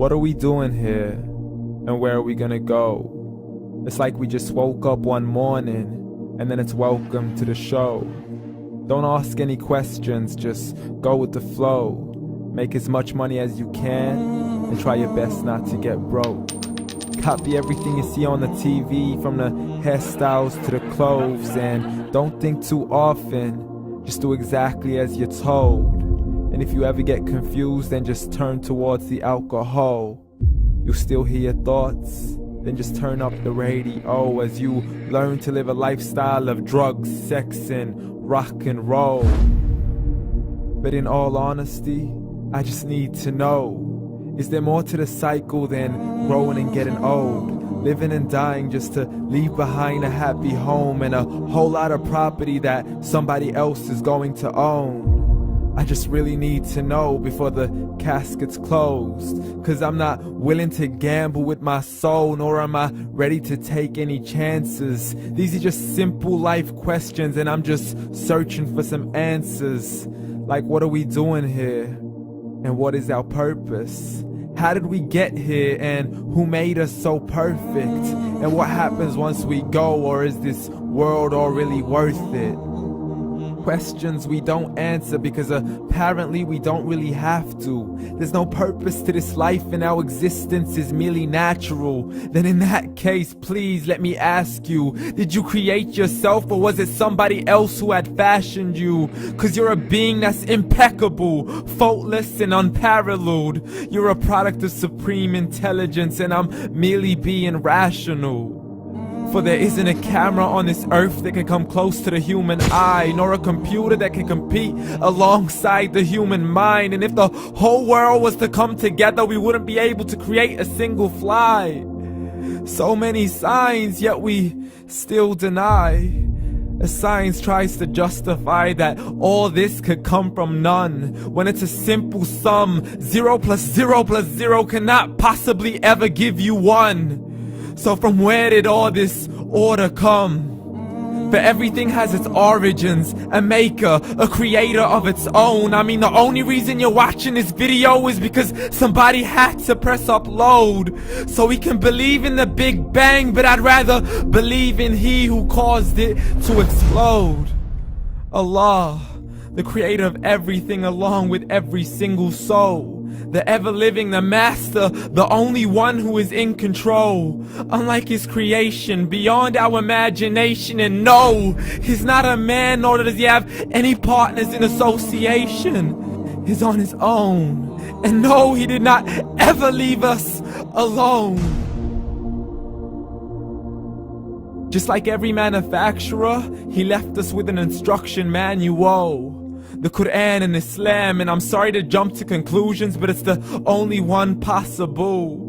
What are we doing here? And where are we gonna go? It's like we just woke up one morning and then it's welcome to the show. Don't ask any questions, just go with the flow. Make as much money as you can and try your best not to get broke. Copy everything you see on the TV, from the hairstyles to the clothes, and don't think too often, just do exactly as you're told. And if you ever get confused, then just turn towards the alcohol. You'll still hear your thoughts, then just turn up the radio as you learn to live a lifestyle of drugs, sex, and rock and roll. But in all honesty, I just need to know, is there more to the cycle than growing and getting old? Living and dying just to leave behind a happy home and a whole lot of property that somebody else is going to own. I just really need to know before the casket's closed, 'cause I'm not willing to gamble with my soul, nor am I ready to take any chances. These are just simple life questions and I'm just searching for some answers. Like, what are we doing here? And what is our purpose? How did we get here, and who made us so perfect? And what happens once we go, or is this world all really worth it? Questions we don't answer because apparently we don't really have to. There's no purpose to this life and our existence is merely natural. Then in that case, please let me ask you, did you create yourself, or was it somebody else who had fashioned you? 'Cause you're a being that's impeccable, faultless and unparalleled. You're a product of supreme intelligence and I'm merely being rational. For there isn't a camera on this earth that can come close to the human eye, nor a computer that can compete alongside the human mind. And if the whole world was to come together, we wouldn't be able to create a single fly. So many signs, yet we still deny. As science tries to justify that all this could come from none, when it's a simple sum. 0 plus 0 plus 0 cannot possibly ever give you 1. So from where did all this order come? For everything has its origins, a maker, a creator of its own. I mean, the only reason you're watching this video is because somebody had to press upload. So we can believe in the Big Bang, but I'd rather believe in He who caused it to explode. Allah, the creator of everything along with every single soul. The ever-living, the master, the only one who is in control. Unlike his creation, beyond our imagination. And no, he's not a man, nor does he have any partners in association. He's on his own. And no, he did not ever leave us alone. Just like every manufacturer, he left us with an instruction manual. The Quran and Islam, and I'm sorry to jump to conclusions, but it's the only one possible.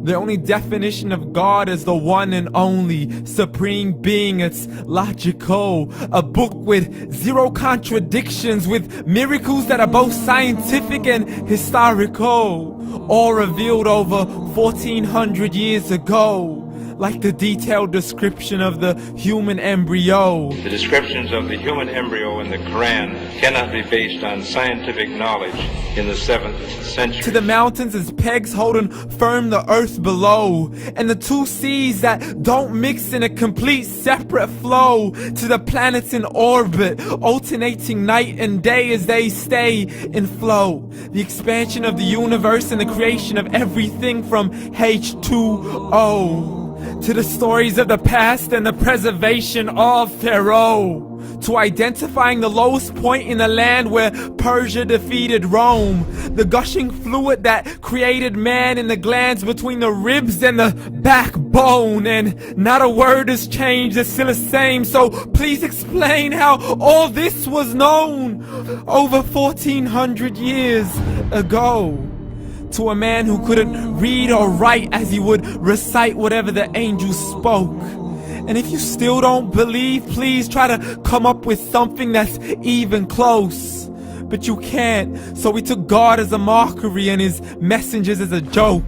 The only definition of God is the one and only supreme being. It's logical, a book with 0 contradictions, with miracles that are both scientific and historical, all revealed over 1400 years ago. Like the detailed description of the human embryo. The descriptions of the human embryo in the Quran cannot be based on scientific knowledge in the 7th century. To the mountains as pegs holding firm the earth below, and the 2 seas that don't mix in a complete separate flow. To the planets in orbit, alternating night and day as they stay in flow. The expansion of the universe and the creation of everything from H2O. To the stories of the past and the preservation of Pharaoh. To identifying the lowest point in the land where Persia defeated Rome. The gushing fluid that created man in the glands between the ribs and the backbone. And not a word has changed, it's still the same. So please explain how all this was known over 1400 years ago. To a man who couldn't read or write as he would recite whatever the angels spoke. And if you still don't believe, please try to come up with something that's even close. But you can't, so we took God as a mockery and his messengers as a joke.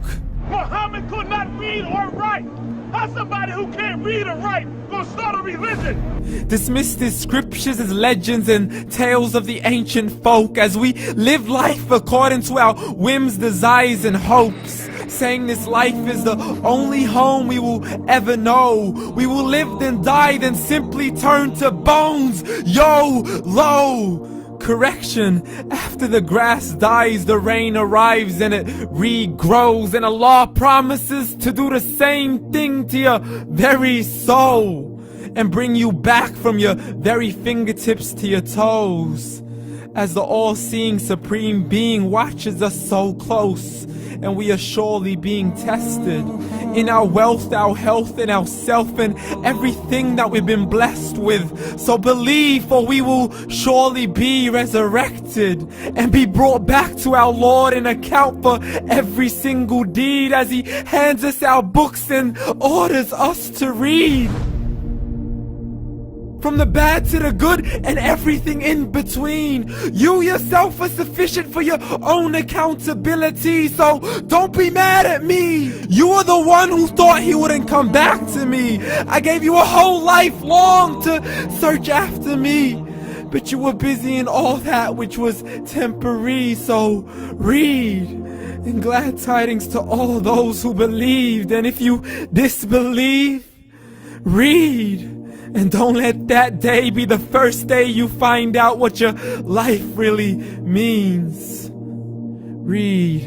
Muhammad could not read or write. How's somebody who can't read or write gonna start a religion? Dismissed his scriptures as legends and tales of the ancient folk, as we live life according to our whims, desires, and hopes. saying this life is the only home we will ever know. We will live then die, then simply turn to bones. YOLO! Correction, after the grass dies, the rain arrives and it regrows, and Allah promises to do the same thing to your very soul and bring you back from your very fingertips to your toes, as the all-seeing supreme being watches us so close, and we are surely being tested in our wealth, our health, and our self, and everything that we've been blessed with. So believe, for we will surely be resurrected and be brought back to our Lord and account for every single deed, as He hands us our books and orders us to read. From the bad to the good and everything in between. You yourself are sufficient for your own accountability, so don't be mad at me. You are the one who thought He wouldn't come back to me. I gave you a whole life long to search after me, but you were busy in all that which was temporary. So read, and glad tidings to all those who believed. And if you disbelieve, read. And don't let that day be the first day you find out what your life really means. Read.